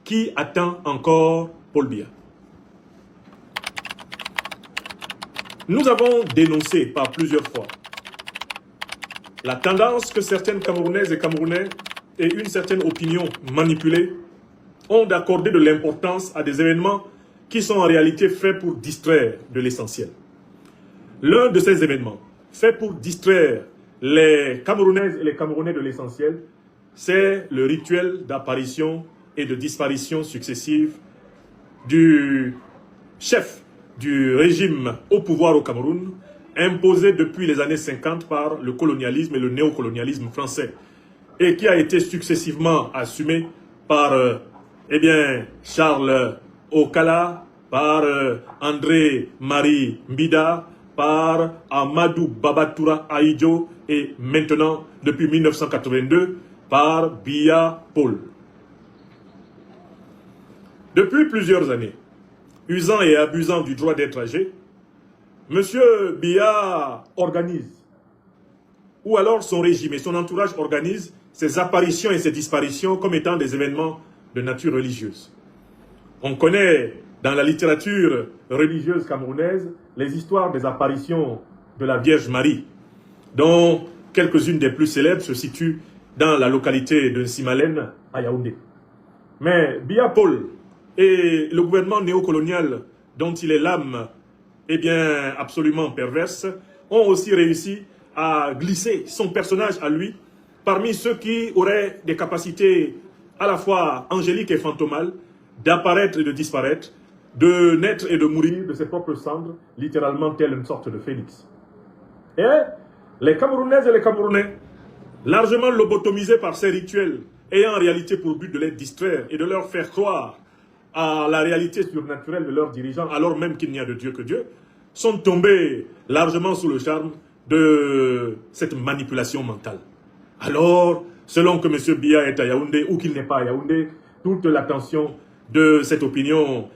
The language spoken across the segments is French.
qui attend encore Paul Biya. Nous avons dénoncé par plusieurs fois la tendance que certaines Camerounaises et Camerounais et une certaine opinion manipulée ont d'accorder de l'importance à des événements qui sont en réalité faits pour distraire de l'essentiel. L'un de ces événements, fait pour distraire les Camerounaises et les Camerounais de l'essentiel, c'est le rituel d'apparition et de disparition successive du chef du régime au pouvoir au Cameroun, imposé depuis les années 50 par le colonialisme et le néocolonialisme français, et qui a été successivement assumé par Charles Okala, par André-Marie Mbida, par Amadou Babatoura Aïdjo et maintenant, depuis 1982, par Biya Paul. Depuis plusieurs années, usant et abusant du droit d'être âgé, M. Biya organise, ou alors son régime et son entourage organisent ses apparitions et ses disparitions comme étant des événements de nature religieuse. On connaît dans la littérature religieuse camerounaise les histoires des apparitions de la Vierge Marie, dont quelques-unes des plus célèbres se situent dans la localité de Simalène à Yaoundé. Mais Biya Paul et le gouvernement néocolonial dont il est l'âme absolument perverse, ont aussi réussi à glisser son personnage à lui parmi ceux qui auraient des capacités à la fois angéliques et fantomales d'apparaître et de disparaître, de naître et de mourir de ses propres cendres, littéralement telle une sorte de phénix. Et les Camerounaises et les Camerounais, largement lobotomisés par ces rituels, ayant en réalité pour but de les distraire et de leur faire croire à la réalité surnaturelle de leurs dirigeants, alors même qu'il n'y a de Dieu que Dieu, sont tombés largement sous le charme de cette manipulation mentale. Alors, selon que M. Biya est à Yaoundé ou qu'il n'est pas à Yaoundé, toute l'attention de cette opinion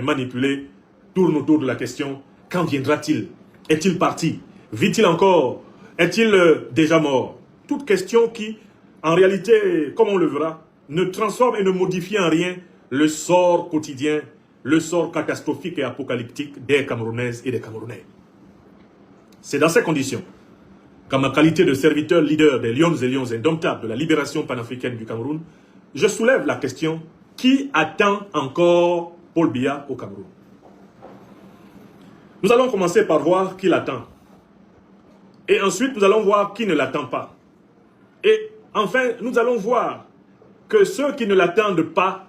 manipulée tourne autour de la question: quand viendra-t-il? Est-il parti? Vit-il encore? Est-il déjà mort? Toute question qui, en réalité, comme on le verra, ne transforme et ne modifie en rien le sort quotidien, le sort catastrophique et apocalyptique des Camerounaises et des Camerounais. C'est dans ces conditions qu'en ma qualité de serviteur leader des Lions et Lions indomptables de la libération panafricaine du Cameroun, je soulève la question: qui attend encore Paul Biya au Cameroun? Nous allons commencer par voir qui l'attend. Et ensuite, nous allons voir qui ne l'attend pas. Et enfin, nous allons voir que ceux qui ne l'attendent pas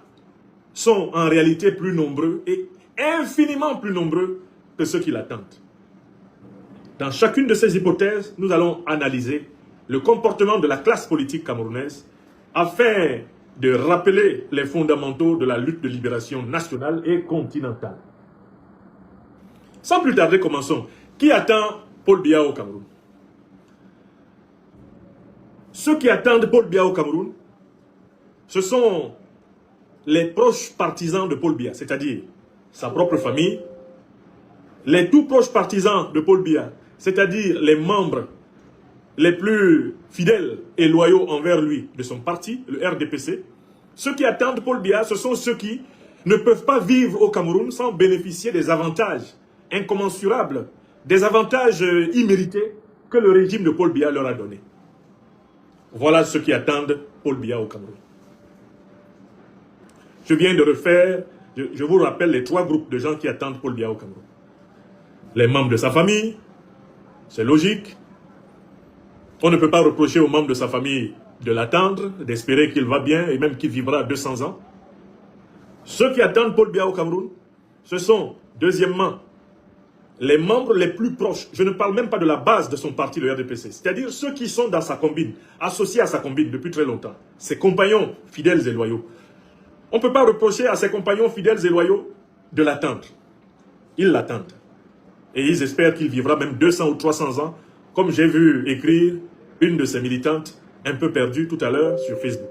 sont en réalité plus nombreux et infiniment plus nombreux que ceux qui l'attendent. Dans chacune de ces hypothèses, nous allons analyser le comportement de la classe politique camerounaise afin de rappeler les fondamentaux de la lutte de libération nationale et continentale. Sans plus tarder, commençons. Qui attend Paul Biya au Cameroun? Ceux qui attendent Paul Biya au Cameroun, ce sont les proches partisans de Paul Biya, c'est-à-dire sa propre famille, les tout proches partisans de Paul Biya, c'est-à-dire les membres les plus fidèles et loyaux envers lui de son parti, le RDPC. Ceux qui attendent Paul Biya, ce sont ceux qui ne peuvent pas vivre au Cameroun sans bénéficier des avantages incommensurables, des avantages immérités que le régime de Paul Biya leur a donnés. Voilà ceux qui attendent Paul Biya au Cameroun. Je viens de refaire, je vous rappelle les trois groupes de gens qui attendent Paul Biya au Cameroun. Les membres de sa famille, c'est logique. On ne peut pas reprocher aux membres de sa famille de l'attendre, d'espérer qu'il va bien et même qu'il vivra 200 ans. Ceux qui attendent Paul Biya au Cameroun, ce sont, deuxièmement, les membres les plus proches. Je ne parle même pas de la base de son parti, le RDPC. C'est-à-dire ceux qui sont dans sa combine, associés à sa combine depuis très longtemps. Ses compagnons fidèles et loyaux. On ne peut pas reprocher à ses compagnons fidèles et loyaux de l'attendre. Ils l'attendent. Et ils espèrent qu'il vivra même 200 ou 300 ans, comme j'ai vu écrire une de ses militantes, un peu perdue tout à l'heure sur Facebook.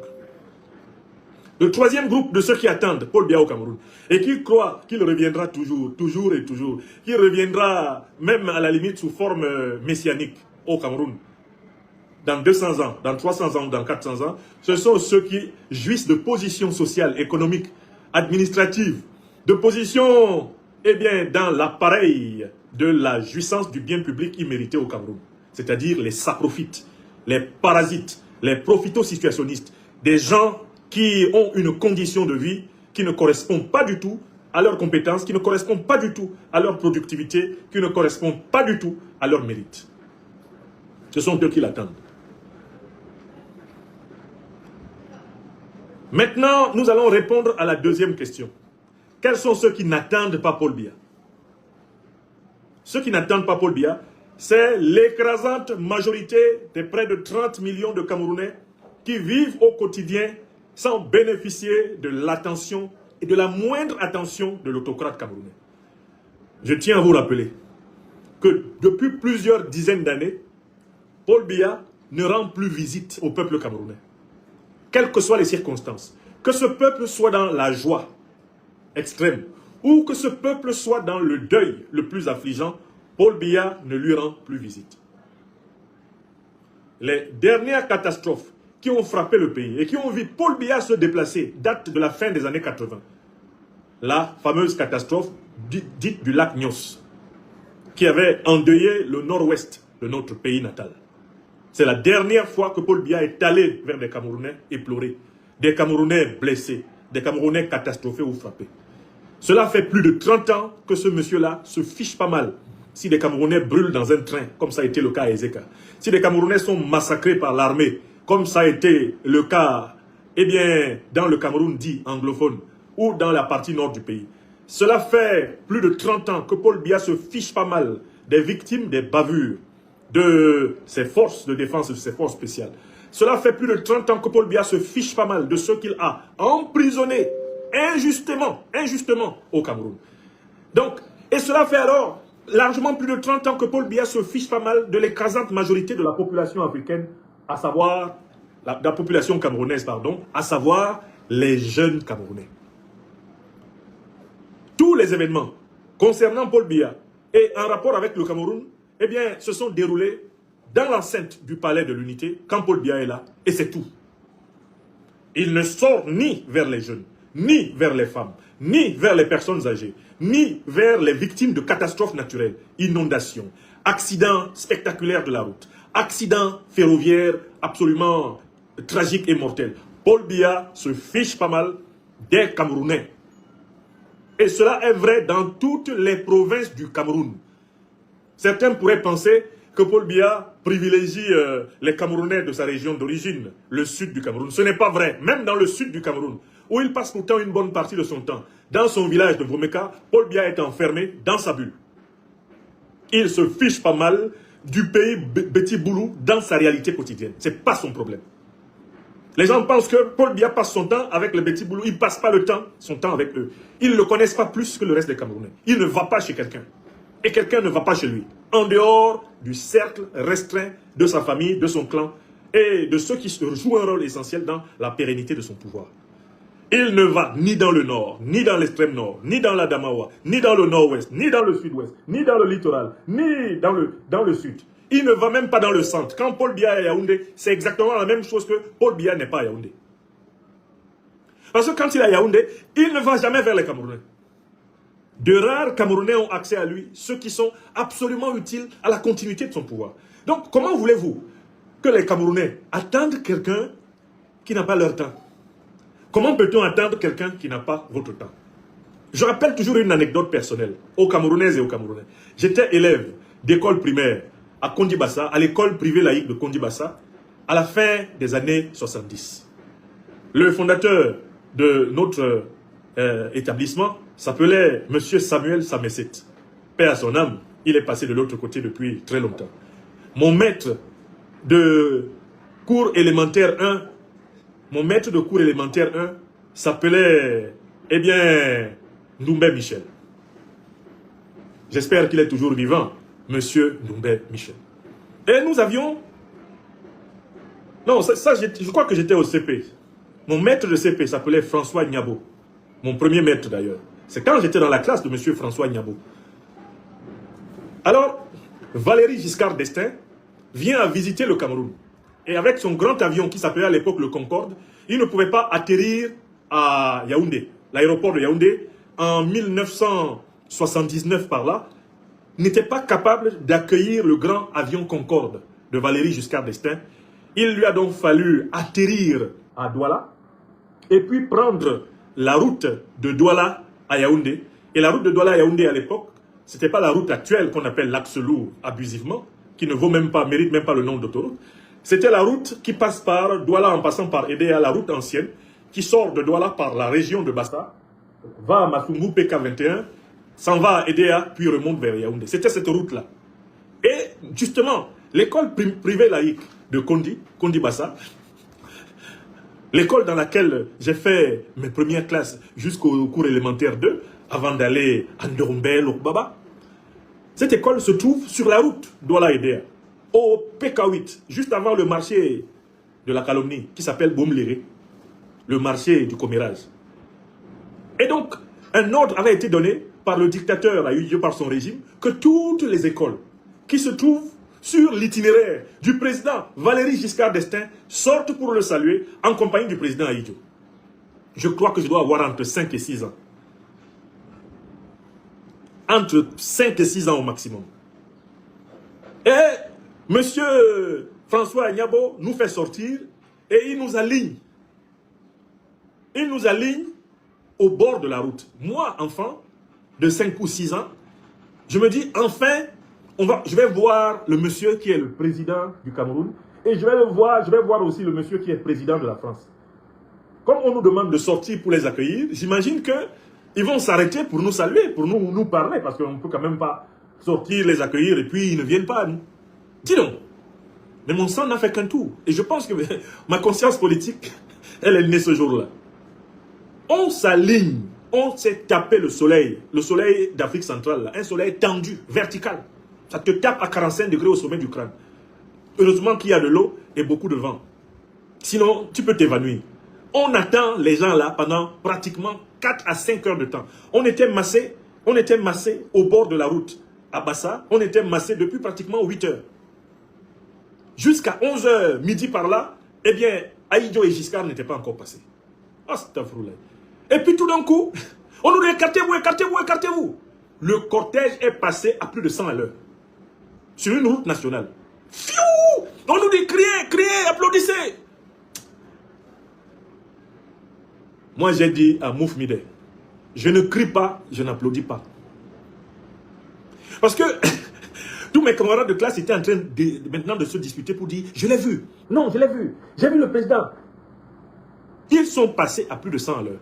Le troisième groupe de ceux qui attendent Paul Biya au Cameroun et qui croient qu'il reviendra toujours, toujours et toujours, qu'il reviendra même à la limite sous forme messianique au Cameroun, dans 200 ans, dans 300 ans, dans 400 ans, ce sont ceux qui jouissent de positions sociales, économiques administrative, de position, eh bien, dans l'appareil de la jouissance du bien public immérité au Cameroun. C'est-à-dire les saprophytes, les parasites, les profito-situationnistes, des gens qui ont une condition de vie qui ne correspond pas du tout à leurs compétences, qui ne correspond pas du tout à leur productivité, qui ne correspond pas du tout à leur mérite. Ce sont eux qui l'attendent. Maintenant, nous allons répondre à la deuxième question. Quels sont ceux qui n'attendent pas Paul Biya? Ceux qui n'attendent pas Paul Biya, c'est l'écrasante majorité des près de 30 millions de Camerounais qui vivent au quotidien sans bénéficier de l'attention et de la moindre attention de l'autocrate camerounais. Je tiens à vous rappeler que depuis plusieurs dizaines d'années, Paul Biya ne rend plus visite au peuple camerounais. Quelles que soient les circonstances, que ce peuple soit dans la joie extrême ou que ce peuple soit dans le deuil le plus affligeant, Paul Biya ne lui rend plus visite. Les dernières catastrophes qui ont frappé le pays et qui ont vu Paul Biya se déplacer datent de la fin des années 80. La fameuse catastrophe dite du lac Nyos, qui avait endeuillé le nord-ouest de notre pays natal. C'est la dernière fois que Paul Biya est allé vers des Camerounais éplorés, des Camerounais blessés, des Camerounais catastrophés ou frappés. Cela fait plus de 30 ans que ce monsieur-là se fiche pas mal si des Camerounais brûlent dans un train, comme ça a été le cas à Ezeka. Si des Camerounais sont massacrés par l'armée, comme ça a été le cas, eh bien, dans le Cameroun dit anglophone, ou dans la partie nord du pays. Cela fait plus de 30 ans que Paul Biya se fiche pas mal des victimes des bavures de ses forces de défense, de ses forces spéciales. Cela fait plus de 30 ans que Paul Biya se fiche pas mal de ceux qu'il a emprisonnés injustement au Cameroun. Donc, et cela fait alors largement plus de 30 ans que Paul Biya se fiche pas mal de l'écrasante majorité de la population africaine, à savoir, la population camerounaise, pardon, à savoir les jeunes Camerounais. Tous les événements concernant Paul Biya et en rapport avec le Cameroun, eh bien, se sont déroulés dans l'enceinte du palais de l'unité, quand Paul Biya est là, et c'est tout. Il ne sort ni vers les jeunes, ni vers les femmes, ni vers les personnes âgées, ni vers les victimes de catastrophes naturelles, inondations, accidents spectaculaires de la route, accidents ferroviaires absolument tragiques et mortels. Paul Biya se fiche pas mal des Camerounais. Et cela est vrai dans toutes les provinces du Cameroun. Certains pourraient penser que Paul Biya privilégie les Camerounais de sa région d'origine, le sud du Cameroun. Ce n'est pas vrai. Même dans le sud du Cameroun, où il passe pourtant une bonne partie de son temps, dans son village de Bromeka, Paul Biya est enfermé dans sa bulle. Il se fiche pas mal du pays Beti Boulou dans sa réalité quotidienne. Ce n'est pas son problème. Les gens pensent que Paul Biya passe son temps avec les Beti Boulou. Il ne passe pas son temps avec eux. Ils ne le connaissent pas plus que le reste des Camerounais. Il ne va pas chez quelqu'un. Et quelqu'un ne va pas chez lui. En dehors du cercle restreint de sa famille, de son clan et de ceux qui jouent un rôle essentiel dans la pérennité de son pouvoir. Il ne va ni dans le nord, ni dans l'extrême nord, ni dans la Damawa, ni dans le nord-ouest, ni dans le sud-ouest, ni dans le littoral, ni dans le sud. Il ne va même pas dans le centre. Quand Paul Biya est à Yaoundé, c'est exactement la même chose que Paul Biya n'est pas à Yaoundé. Parce que quand il est à Yaoundé, il ne va jamais vers les Camerounais. De rares Camerounais ont accès à lui, ceux qui sont absolument utiles à la continuité de son pouvoir. Donc, comment voulez-vous que les Camerounais attendent quelqu'un qui n'a pas leur temps? Comment peut-on attendre quelqu'un qui n'a pas votre temps? Je rappelle toujours une anecdote personnelle aux Camerounaises et aux Camerounais. J'étais élève d'école primaire à Kondibassa, à l'école privée laïque de Kondibassa, à la fin des années 70. Le fondateur de notre établissement s'appelait M. Samuel Samesset. Paix à son âme, il est passé de l'autre côté depuis très longtemps. Mon maître de cours élémentaire 1, s'appelait, eh bien, Ndumbé Michel. J'espère qu'il est toujours vivant, M. Ndumbé Michel. Et nous avions... Non, je crois que j'étais au CP. Mon maître de CP s'appelait François Niabo. Mon premier maître d'ailleurs. C'est quand j'étais dans la classe de M. François Niabo. Alors, Valéry Giscard d'Estaing vient à visiter le Cameroun. Et avec son grand avion qui s'appelait à l'époque le Concorde, il ne pouvait pas atterrir à Yaoundé. l'aéroport de Yaoundé, en 1979 par là, n'était pas capable d'accueillir le grand avion Concorde de Valéry Giscard d'Estaing. Il lui a donc fallu atterrir à Douala et puis prendre la route de Douala à Yaoundé. Et la route de Douala à Yaoundé à l'époque, ce n'était pas la route actuelle qu'on appelle l'axe lourd abusivement, qui ne vaut même pas, mérite même pas le nom d'autoroute. C'était la route qui passe par Douala en passant par Edea, la route ancienne, qui sort de Douala par la région de Bassa, va à Massungou PK21, s'en va à Edea, puis remonte vers Yaoundé. C'était cette route-là. Et justement, l'école privée laïque de Kondi Bassa, l'école dans laquelle j'ai fait mes premières classes jusqu'au cours élémentaire 2, avant d'aller à Ndorumbel ou Baba, cette école se trouve sur la route Douala-Edea, au PK8, juste avant le marché de la calomnie, qui s'appelle Boumléré, le marché du commérage. Et donc, un ordre avait été donné par le dictateur, par son régime, que toutes les écoles qui se trouvent sur l'itinéraire du président Valéry Giscard d'Estaing sortent pour le saluer en compagnie du président Aïdjo. Je crois que je dois avoir entre 5 et 6 ans. Entre 5 et 6 ans au maximum. Et monsieur François Agnabo nous fait sortir et il nous aligne. Il nous aligne au bord de la route. Moi, enfant de 5 ou 6 ans, je me dis, enfin, je vais voir le monsieur qui est le président du Cameroun et je vais voir aussi le monsieur qui est président de la France. Comme on nous demande de sortir pour les accueillir, j'imagine qu'ils vont s'arrêter pour nous saluer, pour nous parler, parce qu'on ne peut quand même pas sortir, les accueillir et puis ils ne viennent pas à nous. Dis donc. Mais mon sang n'a fait qu'un tour. Et je pense que ma conscience politique, elle est née ce jour-là. On s'aligne, on s'est tapé le soleil d'Afrique centrale, un soleil tendu, vertical. Ça te tape à 45 degrés au sommet du crâne. Heureusement qu'il y a de l'eau et beaucoup de vent. Sinon, tu peux t'évanouir. On attend les gens là pendant pratiquement 4 à 5 heures de temps. On était massés au bord de la route à Bassa. On était massés depuis pratiquement 8 heures. Jusqu'à 11 heures, midi par là, eh bien, Aïdjo et Giscard n'étaient pas encore passés. Ah, c'est affreux. Et puis tout d'un coup, on nous dit écartez-vous, écartez-vous, écartez-vous. Le cortège est passé à plus de 100 à l'heure. Sur une route nationale. Fiou! On nous dit criez, criez, applaudissez. Moi j'ai dit à Mouf Mide, je ne crie pas, je n'applaudis pas. Parce que tous mes camarades de classe étaient en train maintenant de se disputer pour dire, je l'ai vu. Non, je l'ai vu. J'ai vu le président. Ils sont passés à plus de 100 à l'heure.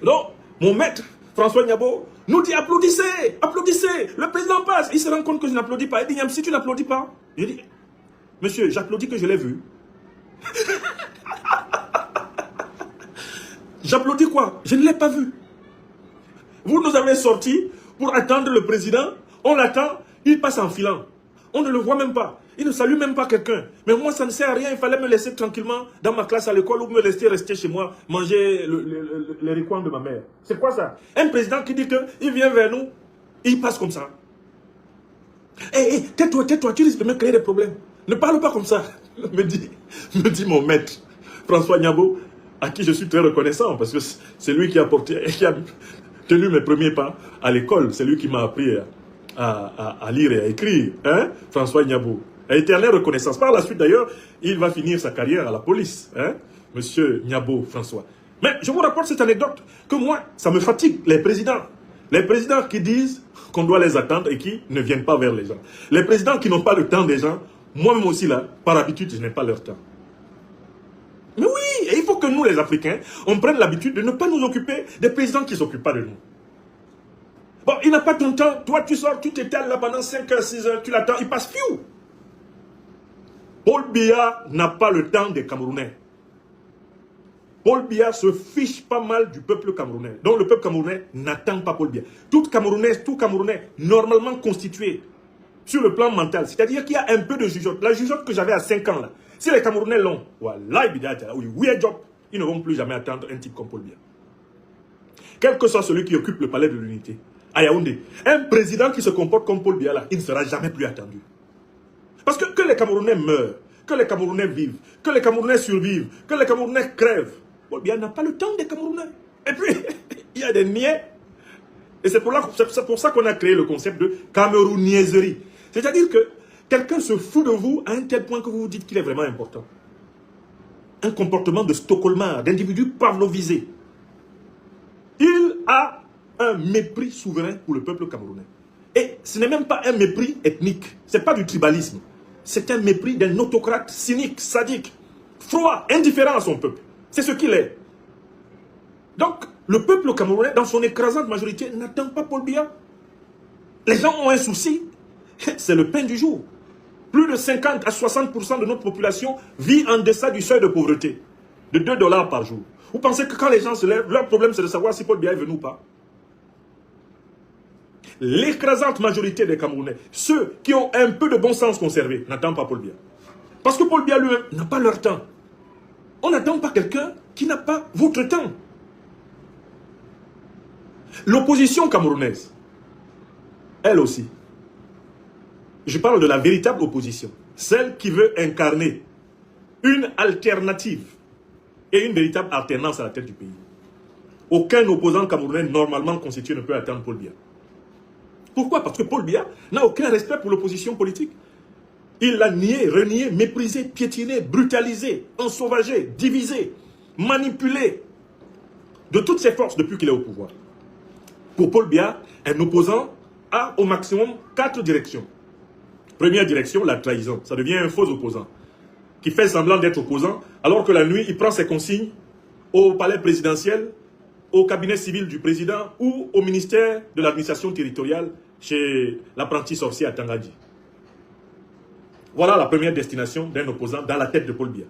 Donc, mon maître, François Agnabo, nous dit applaudissez, applaudissez, le président passe. Il se rend compte que je n'applaudis pas. Il dit, si tu n'applaudis pas, je dis, monsieur, j'applaudis que je l'ai vu. J'applaudis quoi? Je ne l'ai pas vu. Vous nous avez sortis pour attendre le président, on l'attend, il passe en filant. On ne le voit même pas. Il ne salue même pas quelqu'un. Mais moi, ça ne sert à rien. Il fallait me laisser tranquillement dans ma classe à l'école ou me laisser rester chez moi, manger les recoins de ma mère. C'est quoi ça? Un président qui dit qu'il vient vers nous, il passe comme ça. Hé, tais-toi, tu risques de me créer des problèmes. Ne parle pas comme ça. Me dit mon maître, François Agnabo, à qui je suis très reconnaissant, parce que c'est lui qui a tenu mes premiers pas à l'école. C'est lui qui m'a appris à lire et à écrire. Hein? François Agnabo. Éternelle reconnaissance. Par la suite, d'ailleurs, il va finir sa carrière à la police. Hein? Monsieur Agnabo François. Mais je vous rapporte cette anecdote que moi, ça me fatigue. Les présidents qui disent qu'on doit les attendre et qui ne viennent pas vers les gens. Les présidents qui n'ont pas le temps des gens, moi-même aussi là, par habitude, je n'ai pas leur temps. Mais oui, et il faut que nous, les Africains, on prenne l'habitude de ne pas nous occuper des présidents qui ne s'occupent pas de nous. Bon, il n'a pas ton temps. Toi, tu sors, tu t'étales là pendant 5 heures, 6 heures, tu l'attends, il passe, fiou. Paul Biya n'a pas le temps des Camerounais. Paul Biya se fiche pas mal du peuple camerounais. Donc le peuple camerounais n'attend pas Paul Biya. Tout Camerounais normalement constitué sur le plan mental. C'est-à-dire qu'il y a un peu de jugeote. La jugeote que j'avais à 5 ans là. Si les Camerounais l'ont, ils ne vont plus jamais attendre un type comme Paul Biya. Quel que soit celui qui occupe le palais de l'unité, à Yaoundé, un président qui se comporte comme Paul Biya là, il ne sera jamais plus attendu. Parce que les Camerounais meurent, que les Camerounais vivent, que les Camerounais survivent, que les Camerounais crèvent. Paul Biya n'a pas le temps des Camerounais. Et puis, il y a des niais. Et c'est pour ça qu'on a créé le concept de camerounaiserie. C'est-à-dire que quelqu'un se fout de vous à un tel point que vous vous dites qu'il est vraiment important. Un comportement de stockholmard, d'individu pavlovisé. Il a un mépris souverain pour le peuple camerounais. Et ce n'est même pas un mépris ethnique. Ce n'est pas du tribalisme. C'est un mépris d'un autocrate cynique, sadique, froid, indifférent à son peuple. C'est ce qu'il est. Donc, le peuple camerounais, dans son écrasante majorité, n'attend pas Paul Biya. Les gens ont un souci. C'est le pain du jour. Plus de 50 à 60% de notre population vit en deçà du seuil de pauvreté. De 2 $ par jour. Vous pensez que quand les gens se lèvent, leur problème c'est de savoir si Paul Biya est venu ou pas? L'écrasante majorité des Camerounais, ceux qui ont un peu de bon sens conservé, n'attendent pas Paul Biya. Parce que Paul Biya lui-même n'a pas leur temps. On n'attend pas quelqu'un qui n'a pas votre temps. L'opposition camerounaise, elle aussi. Je parle de la véritable opposition. Celle qui veut incarner une alternative et une véritable alternance à la tête du pays. Aucun opposant camerounais normalement constitué ne peut atteindre Paul Biya. Pourquoi? Parce que Paul Biya n'a aucun respect pour l'opposition politique. Il l'a nié, renié, méprisé, piétiné, brutalisé, ensauvagé, divisé, manipulé de toutes ses forces depuis qu'il est au pouvoir. Pour Paul Biya, un opposant a au maximum 4 directions. Première direction, la trahison. Ça devient un faux opposant qui fait semblant d'être opposant alors que la nuit, il prend ses consignes au palais présidentiel, au cabinet civil du président ou au ministère de l'administration territoriale chez l'apprenti sorcier à Tangadji. Voilà la première destination d'un opposant dans la tête de Paul Biya.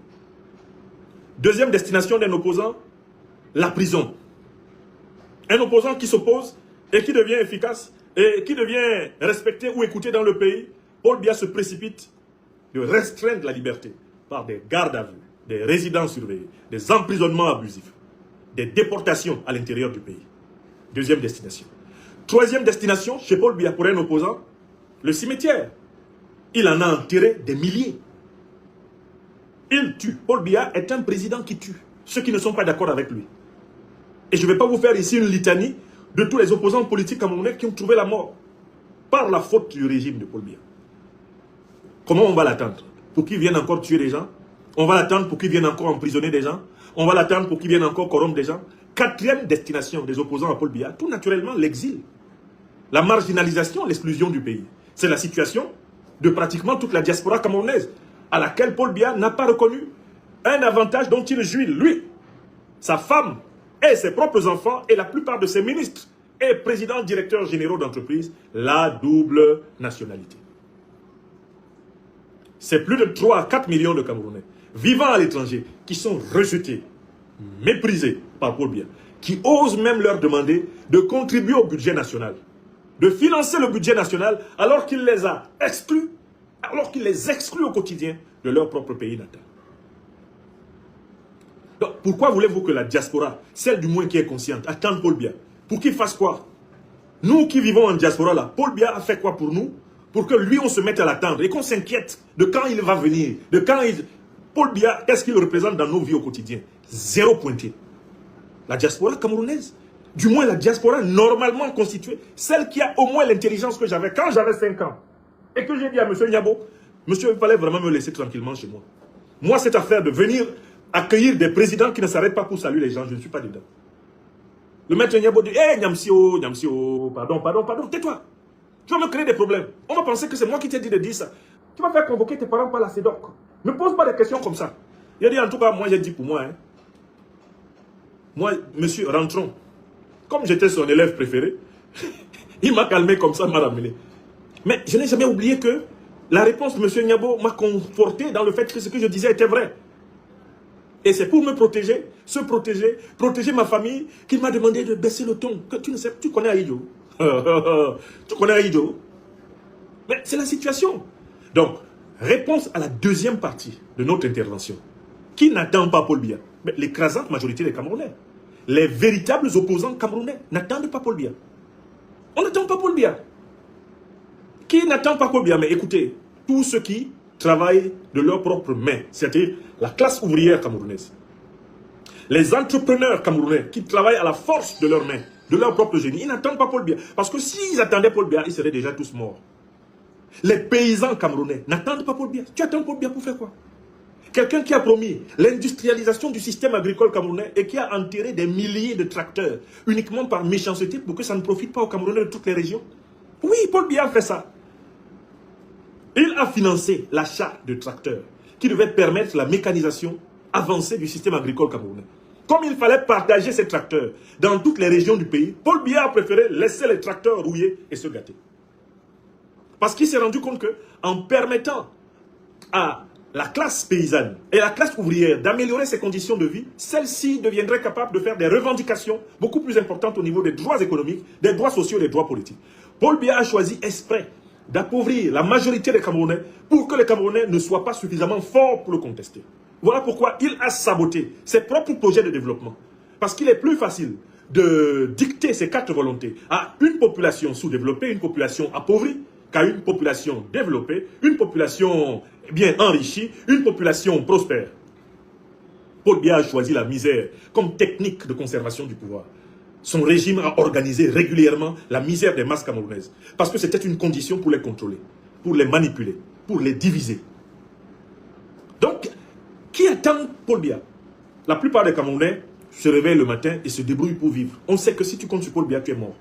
Deuxième destination d'un opposant, la prison. Un opposant qui s'oppose et qui devient efficace et qui devient respecté ou écouté dans le pays, Paul Biya se précipite de restreindre la liberté par des gardes à vue, des résidences surveillées, des emprisonnements abusifs, des déportations à l'intérieur du pays. Deuxième destination. Troisième destination, chez Paul Biya pour un opposant, le cimetière. Il en a enterré des milliers. Il tue. Paul Biya est un président qui tue ceux qui ne sont pas d'accord avec lui. Et je ne vais pas vous faire ici une litanie de tous les opposants politiques camerounais qui ont trouvé la mort par la faute du régime de Paul Biya. Comment on va l'attendre? Pour qu'il vienne encore tuer des gens? On va l'attendre pour qu'il vienne encore emprisonner des gens? On va l'attendre pour qu'il vienne encore corrompre des gens? Quatrième destination des opposants à Paul Biya, tout naturellement l'exil. La marginalisation, l'exclusion du pays. C'est la situation de pratiquement toute la diaspora camerounaise, à laquelle Paul Biya n'a pas reconnu un avantage dont il jouit, lui, sa femme et ses propres enfants et la plupart de ses ministres et présidents directeurs généraux d'entreprise, la double nationalité. C'est plus de 3 à 4 millions de Camerounais vivant à l'étranger qui sont rejetés, méprisés par Paul Biya, qui osent même leur demander de contribuer au budget national, de financer le budget national alors qu'il les a exclus, alors qu'il les exclut au quotidien de leur propre pays natal. Donc, pourquoi voulez-vous que la diaspora, celle du moins qui est consciente, attende Paul Biya? Pour qu'il fasse quoi? Nous qui vivons en diaspora là, Paul Biya a fait quoi pour nous? Pour que lui, on se mette à l'attendre et qu'on s'inquiète de quand il va venir, de quand il... Paul Biya, qu'est-ce qu'il représente dans nos vies au quotidien? Zéro pointé. La diaspora camerounaise, du moins la diaspora normalement constituée, celle qui a au moins l'intelligence que j'avais quand j'avais 5 ans. Et que j'ai dit à M. Nyabo, monsieur, il fallait vraiment me laisser tranquillement chez moi. Moi, cette affaire de venir accueillir des présidents qui ne s'arrêtent pas pour saluer les gens, je ne suis pas dedans. Le maître Nyabo dit, hé, Nyamsio, pardon, tais-toi. Tu vas me créer des problèmes. On va penser que c'est moi qui t'ai dit de dire ça. Tu vas faire convoquer tes parents par la CEDOC. Ne pose pas des questions comme ça. Il a dit, en tout cas, moi j'ai dit pour moi, hein. Moi, monsieur, rentrons. Comme j'étais son élève préféré, il m'a calmé comme ça, m'a ramené. Mais je n'ai jamais oublié que la réponse de monsieur Nyabo m'a conforté dans le fait que ce que je disais était vrai. Et c'est pour me protéger, protéger ma famille, qu'il m'a demandé de baisser le ton. Que tu ne sais, tu connais Aïdjo. Tu connais Aïdjo. Mais c'est la situation. Donc, réponse à la deuxième partie de notre intervention. Qui n'attend pas Paul Biya? Mais l'écrasante majorité des Camerounais. Les véritables opposants camerounais n'attendent pas Paul Biya. On n'attend pas Paul Biya. Qui n'attend pas Paul Biya? Mais écoutez, tous ceux qui travaillent de leurs propres mains, c'est-à-dire la classe ouvrière camerounaise. Les entrepreneurs camerounais qui travaillent à la force de leurs mains, de leur propre génie, ils n'attendent pas Paul Biya. Parce que s'ils attendaient Paul Biya, ils seraient déjà tous morts. Les paysans camerounais n'attendent pas Paul Biya. Tu attends Paul Biya pour faire quoi? Quelqu'un qui a promis l'industrialisation du système agricole camerounais et qui a enterré des milliers de tracteurs uniquement par méchanceté pour que ça ne profite pas aux Camerounais de toutes les régions. Oui, Paul Biya a fait ça. Il a financé l'achat de tracteurs qui devaient permettre la mécanisation avancée du système agricole camerounais. Comme il fallait partager ces tracteurs dans toutes les régions du pays, Paul Biya a préféré laisser les tracteurs rouiller et se gâter. Parce qu'il s'est rendu compte qu'en permettant à la classe paysanne et la classe ouvrière d'améliorer ses conditions de vie, celle-ci deviendrait capable de faire des revendications beaucoup plus importantes au niveau des droits économiques, des droits sociaux et des droits politiques. Paul Biya a choisi exprès d'appauvrir la majorité des Camerounais pour que les Camerounais ne soient pas suffisamment forts pour le contester. Voilà pourquoi il a saboté ses propres projets de développement. Parce qu'il est plus facile de dicter ses quatre volontés à une population sous-développée, une population appauvrie, qu'à une population développée, une population bien enrichie, une population prospère. Paul Biya a choisi la misère comme technique de conservation du pouvoir. Son régime a organisé régulièrement la misère des masses camerounaises. Parce que c'était une condition pour les contrôler, pour les manipuler, pour les diviser. Donc, qui attend Paul Biya? La plupart des Camerounais se réveillent le matin et se débrouillent pour vivre. On sait que si tu comptes sur Paul Biya, tu es mort.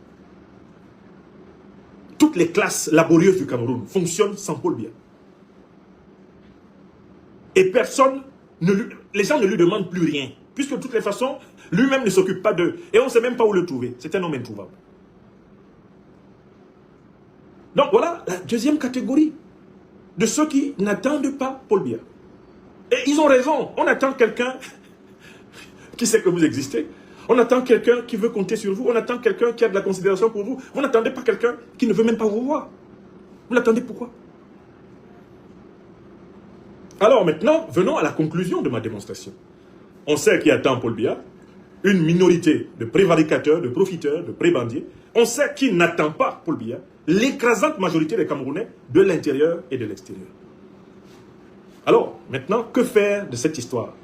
Toutes les classes laborieuses du Cameroun fonctionnent sans Paul Biya. Et personne, les gens ne lui demandent plus rien. Puisque de toutes les façons, lui-même ne s'occupe pas d'eux. Et on ne sait même pas où le trouver. C'est un homme introuvable. Donc voilà la deuxième catégorie de ceux qui n'attendent pas Paul Biya. Et ils ont raison. On attend quelqu'un qui sait que vous existez. On attend quelqu'un qui veut compter sur vous. On attend quelqu'un qui a de la considération pour vous. Vous n'attendez pas quelqu'un qui ne veut même pas vous voir. Vous l'attendez pourquoi? Alors maintenant, venons à la conclusion de ma démonstration. On sait qui attend Paul Biya, une minorité de prévaricateurs, de profiteurs, de prébandiers. On sait qui n'attend pas Paul Biya, l'écrasante majorité des Camerounais de l'intérieur et de l'extérieur. Alors, maintenant, que faire de cette histoire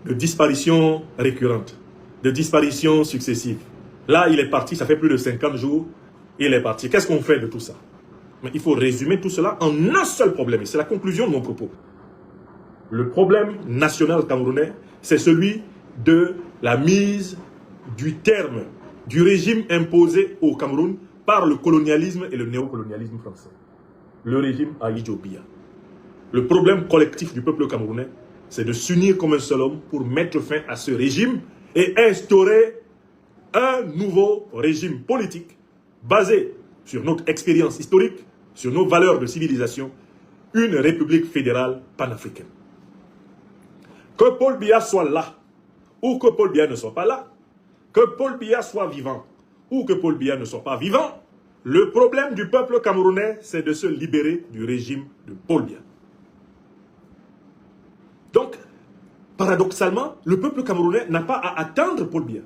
de disparition récurrente, de disparition successive? Là, il est parti, ça fait plus de 50 jours, il est parti. Qu'est-ce qu'on fait de tout ça? Mais il faut résumer tout cela en un seul problème, et c'est la conclusion de mon propos. Le problème national camerounais, c'est celui de la mise du terme du régime imposé au Cameroun par le colonialisme et le néocolonialisme français. Le régime Ahidjo Biya. Le problème collectif du peuple camerounais, c'est de s'unir comme un seul homme pour mettre fin à ce régime et instaurer un nouveau régime politique basé sur notre expérience historique, sur nos valeurs de civilisation, une république fédérale panafricaine. Que Paul Biya soit là, ou que Paul Biya ne soit pas là, que Paul Biya soit vivant, ou que Paul Biya ne soit pas vivant, le problème du peuple camerounais, c'est de se libérer du régime de Paul Biya. Donc, paradoxalement, le peuple camerounais n'a pas à attendre Paul Biya,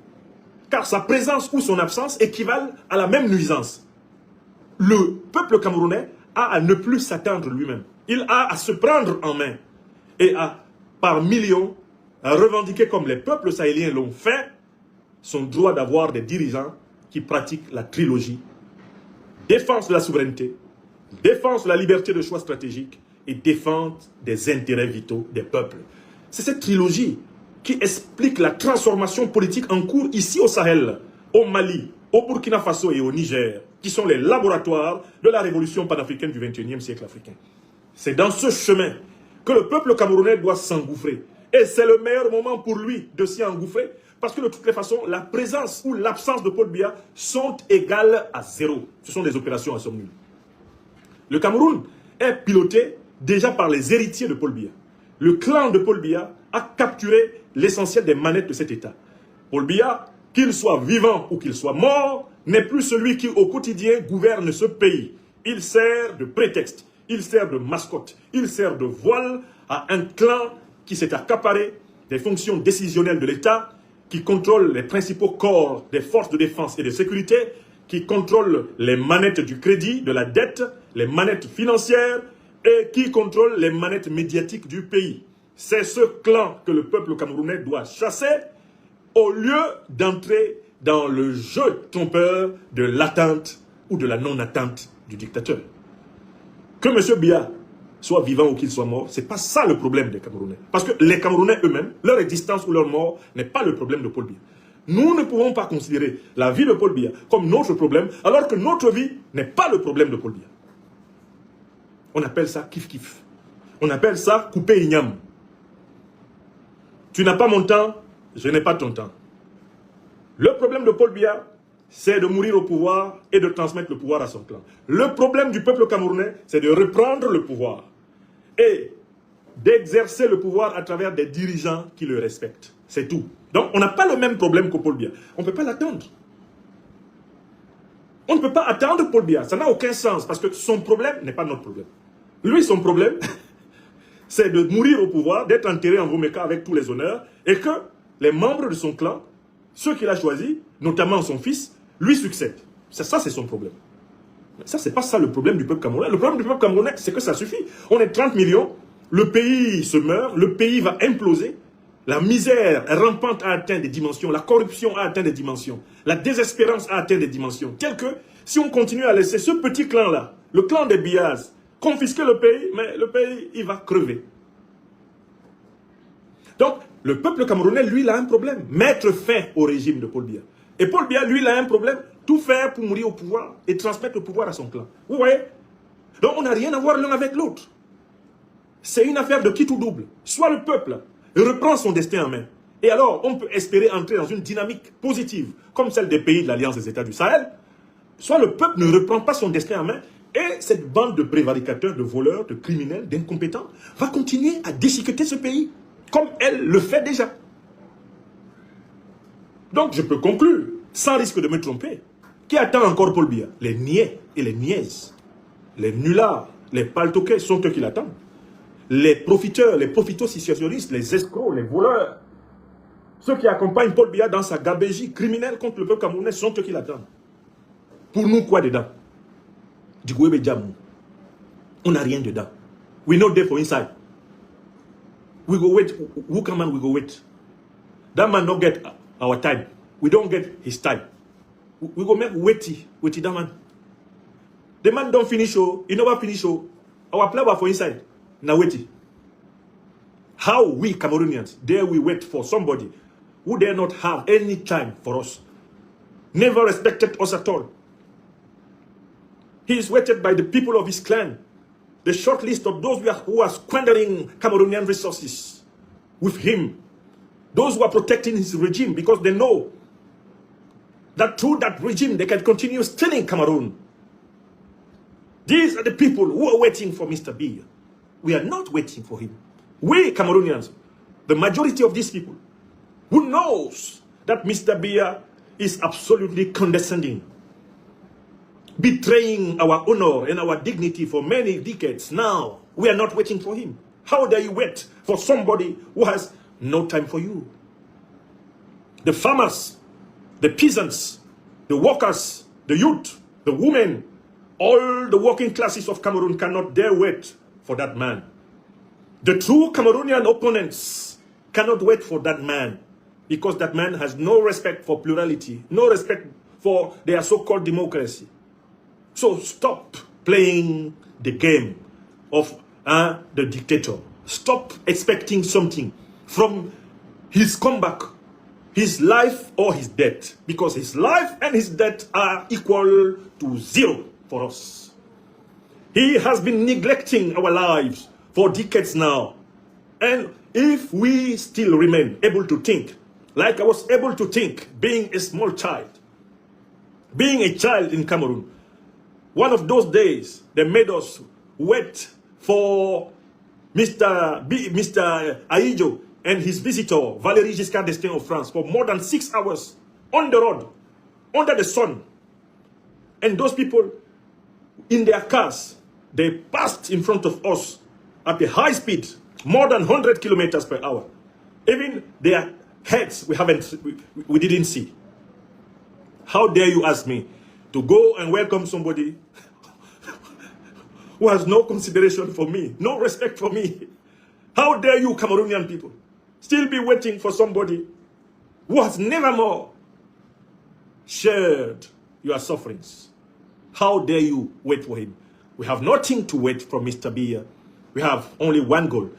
car sa présence ou son absence équivalent à la même nuisance. Le peuple camerounais a à ne plus s'attendre lui-même. Il a à se prendre en main et à, par millions, à revendiquer comme les peuples sahéliens l'ont fait, son droit d'avoir des dirigeants qui pratiquent la trilogie. Défense de la souveraineté, défense de la liberté de choix stratégique et défense des intérêts vitaux des peuples. C'est cette trilogie qui explique la transformation politique en cours ici au Sahel, au Mali, au Burkina Faso et au Niger, qui sont les laboratoires de la révolution panafricaine du XXIe siècle africain. C'est dans ce chemin que le peuple camerounais doit s'engouffrer. Et c'est le meilleur moment pour lui de s'y engouffrer, parce que de toutes les façons, la présence ou l'absence de Paul Biya sont égales à zéro. Ce sont des opérations à somme nulle. Le Cameroun est piloté déjà par les héritiers de Paul Biya. Le clan de Paul Biya a capturé l'essentiel des manettes de cet État. Paul Biya, qu'il soit vivant ou qu'il soit mort, n'est plus celui qui au quotidien gouverne ce pays. Il sert de prétexte, il sert de mascotte, il sert de voile à un clan qui s'est accaparé des fonctions décisionnelles de l'État, qui contrôle les principaux corps des forces de défense et de sécurité, qui contrôle les manettes du crédit, de la dette, les manettes financières, et qui contrôle les manettes médiatiques du pays. C'est ce clan que le peuple camerounais doit chasser au lieu d'entrer dans le jeu trompeur de l'atteinte ou de la non-atteinte du dictateur. Que M. Biya soit vivant ou qu'il soit mort, ce n'est pas ça le problème des Camerounais. Parce que les Camerounais eux-mêmes, leur existence ou leur mort n'est pas le problème de Paul Biya. Nous ne pouvons pas considérer la vie de Paul Biya comme notre problème, alors que notre vie n'est pas le problème de Paul Biya. On appelle ça kiff-kiff. On appelle ça couper igname. Tu n'as pas mon temps, je n'ai pas ton temps. Le problème de Paul Biya, c'est de mourir au pouvoir et de transmettre le pouvoir à son clan. Le problème du peuple camerounais, c'est de reprendre le pouvoir et d'exercer le pouvoir à travers des dirigeants qui le respectent. C'est tout. Donc, on n'a pas le même problème que Paul Biya. On ne peut pas l'attendre. On ne peut pas attendre Paul Biya. Ça n'a aucun sens parce que son problème n'est pas notre problème. Lui, son problème, c'est de mourir au pouvoir, d'être enterré en Vomeka avec tous les honneurs et que les membres de son clan, ceux qu'il a choisis, notamment son fils, lui succèdent. Ça, c'est son problème. Mais ça, c'est pas ça le problème du peuple camerounais. Le problème du peuple camerounais, c'est que ça suffit. On est 30 millions, le pays se meurt, le pays va imploser, la misère rampante a atteint des dimensions, la corruption a atteint des dimensions, la désespérance a atteint des dimensions, telles que si on continue à laisser ce petit clan-là, le clan des Biyas, confisquer le pays, mais le pays, il va crever. Donc, le peuple camerounais, lui, il a un problème. Mettre fin au régime de Paul Biya. Et Paul Biya, lui, il a un problème. Tout faire pour mourir au pouvoir et transmettre le pouvoir à son clan. Vous voyez? Donc, on n'a rien à voir l'un avec l'autre. C'est une affaire de quitte ou double. Soit le peuple reprend son destin en main. Et alors, on peut espérer entrer dans une dynamique positive, comme celle des pays de l'Alliance des États du Sahel. Soit le peuple ne reprend pas son destin en main. Et cette bande de prévaricateurs, de voleurs, de criminels, d'incompétents va continuer à déchiqueter ce pays, comme elle le fait déjà. Donc je peux conclure, sans risque de me tromper, qui attend encore Paul Biya? Les niais et les niaises, les nullards, les paltoquets sont eux qui l'attendent. Les profiteurs, les profito-situationnistes, les escrocs, les voleurs, ceux qui accompagnent Paul Biya dans sa gabégie criminelle contre le peuple camerounais sont eux qui l'attendent. Pour nous, quoi dedans? Du Gouébé Djamou. On n'a rien dedans. We not there for inside. We go wait. Who come and we go wait? That man don't get our time. We don't get his time. We go make waity that man. The man don't finish show. He never finish show. Our plan was for inside. Now waity. How we Cameroonians dare we wait for somebody who dare not have any time for us? Never respected us at all. He is waited by the people of his clan. The short list of those who are squandering Cameroonian resources with him. Those who are protecting his regime because they know that through that regime they can continue stealing Cameroon. These are the people who are waiting for Mr. Biya. We are not waiting for him. We Cameroonians, the majority of these people, who knows that Mr. Biya is absolutely condescending, betraying our honor and our dignity for many decades now. We are not waiting for him. How dare you wait for somebody who has no time for you? The farmers, the peasants, the workers, the youth, the women, all the working classes of Cameroon cannot dare wait for that man. The true Cameroonian opponents cannot wait for that man because that man has no respect for plurality, no respect for their so-called democracy. So stop playing the game of the dictator. Stop expecting something from his comeback, his life or his death. Because his life and his death are equal to zero for us. He has been neglecting our lives for decades now. And if we still remain able to think, like I was able to think being a small child, being a child in Cameroon, one of those days, they made us wait for Mr. Aïdjo and his visitor, Valéry Giscard d'Estaing of France, for more than 6 hours on the road, under the sun. And those people, in their cars, they passed in front of us at a high speed, more than 100 kilometers per hour. Even their heads, we didn't see. How dare you ask me to go and welcome somebody who has no consideration for me, no respect for me, How dare you, Cameroonian people, still be waiting for somebody who has never more shared your sufferings? How dare you wait for him? We have nothing to wait from Mr. Biya. We have only one goal,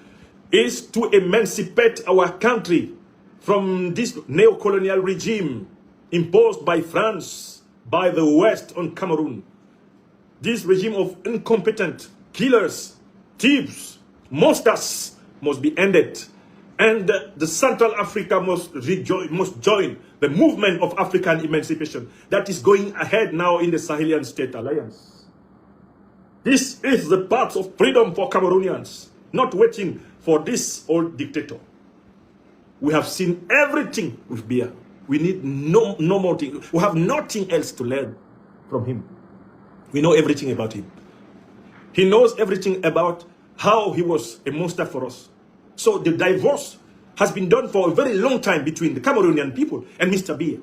is to emancipate our country from this neo-colonial regime imposed by France, by the West on Cameroon. This regime of incompetent killers, thieves, monsters must be ended. And the Central Africa must join the movement of African emancipation that is going ahead now in the Sahelian State Alliance. This is the path of freedom for Cameroonians, not waiting for this old dictator. We have seen everything with Biya. We need no more thing. We have nothing else to learn from him. We know everything about him. He knows everything about how he was a monster for us. So the divorce has been done for a very long time between the Cameroonian people and Mr. Biya.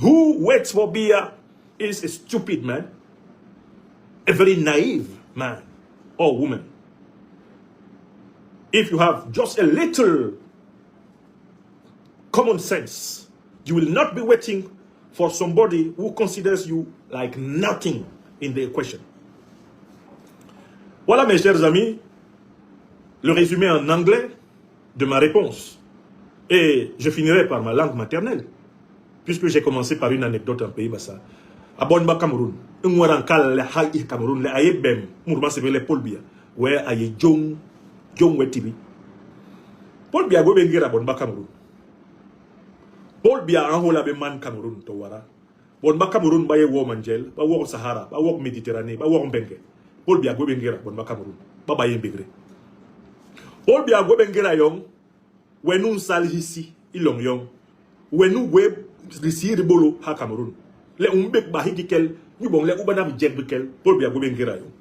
Who waits for Biya is a stupid man, a very naive man or woman. If you have just a little common sense, you will not be waiting for somebody who considers you like nothing in the equation. Voilà, mes chers amis, le résumé en anglais de ma réponse. Et je finirai par ma langue maternelle, puisque j'ai commencé par une anecdote en Pays Bassa. À Bonba, Cameroun, un warankal le haï Cameroun, le aïe bem, mourma se vele Paul Biya, ouais aïe jong wetibi. Paul Biya go bengira Bonba, Cameroun. Paul Biya en hola be man Cameroun to wara. Bonba Cameroun ba ye wo manjel, ba wo Sahara, ba wo Méditerranée, ba wo bengue. Paul Biya go bengira Bonba Cameroun, ba ba ye begre. Paul Biya go bengira yong, wenun sal hisi ilong yong, wenu we risi ribolo ha Cameroun. Le umbek ba hikikel, ñu bon le ubana bi jeb kel, Paul Biya go bengira yong.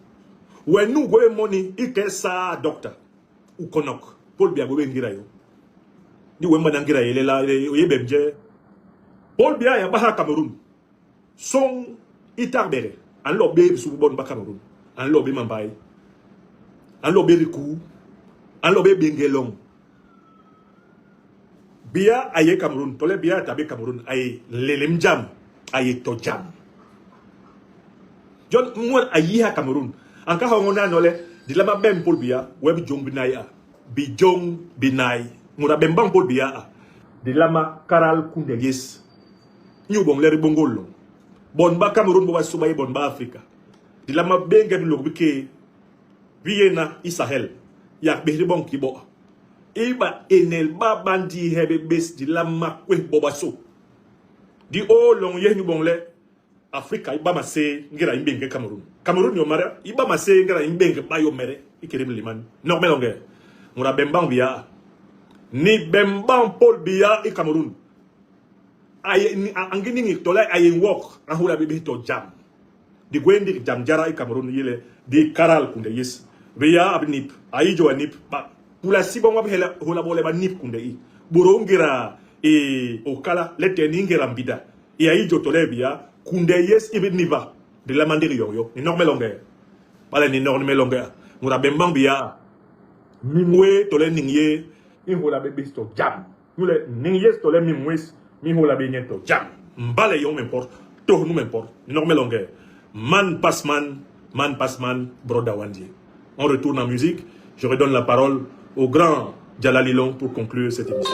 Wenu go money ike sa doctor u konok, Paul Biya go bengira yong. Ni wemba nangira yele la ye bemje. Paul Biya ya ba ha Cameroun. Son itarbere, an lo be su bon ba Cameroun, an lo be mambay, an lo be rikou, an lo be bengelong. Biya aye Cameroun, tole Biya tabe Cameroun aye lelem jam, aye to jam. John mwen aye ha Cameroun, anka hongona nole, di lama bem Paul Biya, web jong binay a, bi jong binay, mura bembang Paul Biya a, di lama karal kundelies, ñu bon leri bongolong. Bon ba Cameroun bo subaye bon ba Afrika. Di lama benga di log bike Vienna Israel yak be bon ki bo. Iba enel ba bandi hebe bes di lama kwe boba so. Di o long ye ñu bon le Afrika iba mase ngira imbenge Cameroun. Cameroun yo mara iba mase ngira imbenge ba yo mere ikerem liman. Normal longe. Mura bembang Biya. Ni bembang Paul Biya e Cameroun. Aye angini ni tola aye walk an hula bibi to jam di gwendi jam jara i Cameroun yele di karal kunde yes Biya ab nip ayi jo nip ba pula sibo ngab hela hula bole ba nip kunde i borongira e okala lete ningira mbida e ayi jo tola Biya kunde yes ibi niva de la mandiri yo ni normal longue bala ni normal longue ngura bembang Biya mimwe tola ningye i hula bibi to jam nule ningye tola mimwes mi hola bientôt jam mbale yo m'importe to nous m'importe normal longueur man passe man broda wandi. On retourne en musique, je redonne la parole au grand Djalalilon pour conclure cette émission.